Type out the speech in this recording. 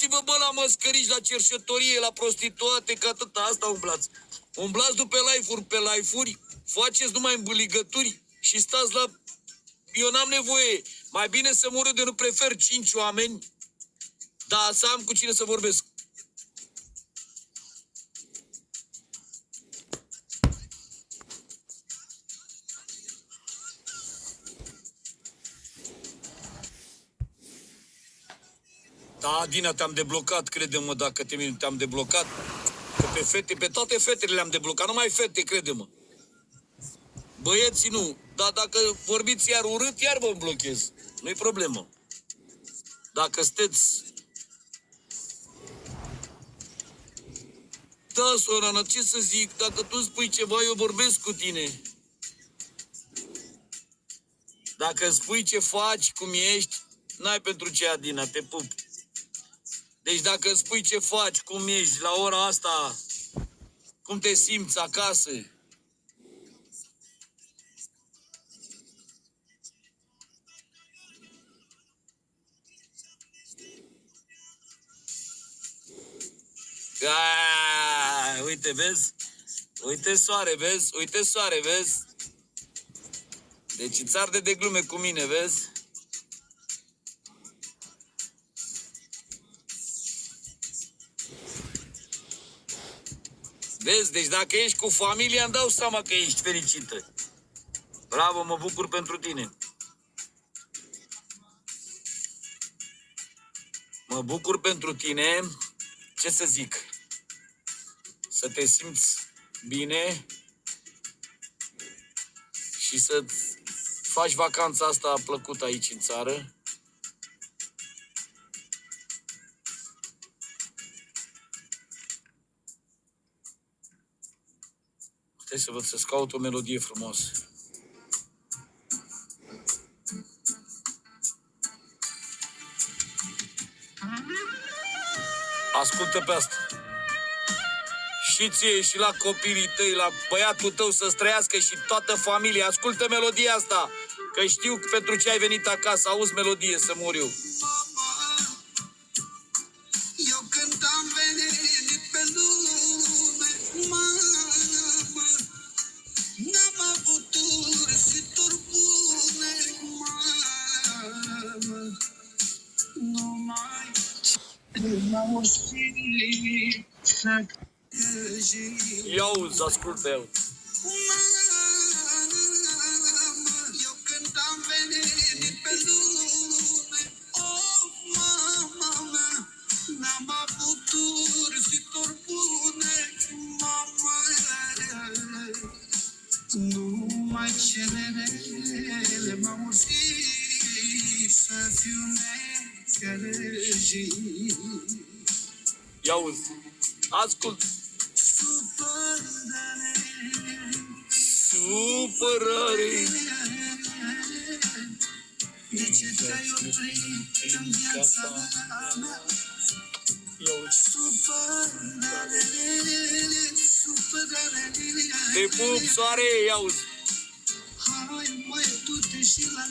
Uitați-vă, bă, la măscărici, la cerșătorie, la prostituate, că atâta asta umblați. Umblați după live-uri pe live-uri, faceți numai îmbuligături și stați la... Eu n-am nevoie. Mai bine să mor de nu prefer 5 oameni, dar să am cu cine să vorbesc. Da, Dina, te-am deblocat, crede-mă, dacă te-am deblocat. Că pe fete, pe toate fetele le-am deblocat, numai fete, crede-mă. Băieții nu, dar dacă vorbiți iar urât, iar vă blochez. Nu-i problemă. Dacă sunteți... Da, Sorana, ce să zic? Dacă tu spui ceva, eu vorbesc cu tine. Dacă spui ce faci, cum ești, n-ai pentru ce, Adina, te pup. Deci dacă spui ce faci, cum ești, la ora asta, cum te simți acasă... Uite, vezi? Uite soare, vezi? Uite soare, vezi? Deci îți arde de glume cu mine, vezi? Vezi? Deci dacă ești cu familia, îmi dau seama că ești fericită. Bravo, mă bucur pentru tine. Mă bucur pentru tine. Ce să zic? Să te simți bine și să-ți faci vacanța asta plăcută aici în țară. Stai să văd, să-ți caut o melodie frumoasă. Ascultă pe asta. Și ție, și la copiii tăi, la băiatul tău să-ți trăiască și toată familia. Ascultă melodia asta, că știu pentru ce ai venit acasă. Auzi melodie, să mor eu. Eu când am venit pe lume, mamă, n-am avut ursituri bune, mamă, numai m-am ursit să... Ia uzi, ascultă eu. Eu când am venit pe lume, oh, mama mea, n-am avut ursituri bune, mama, numai cele rele m-am ursit să fiu necăjit. Ia uzi, ascult. Supărare. De ce te-ai oprit în viața mea? Supărare. Te pup, soare, ia uzi. Hai, mai du-te și la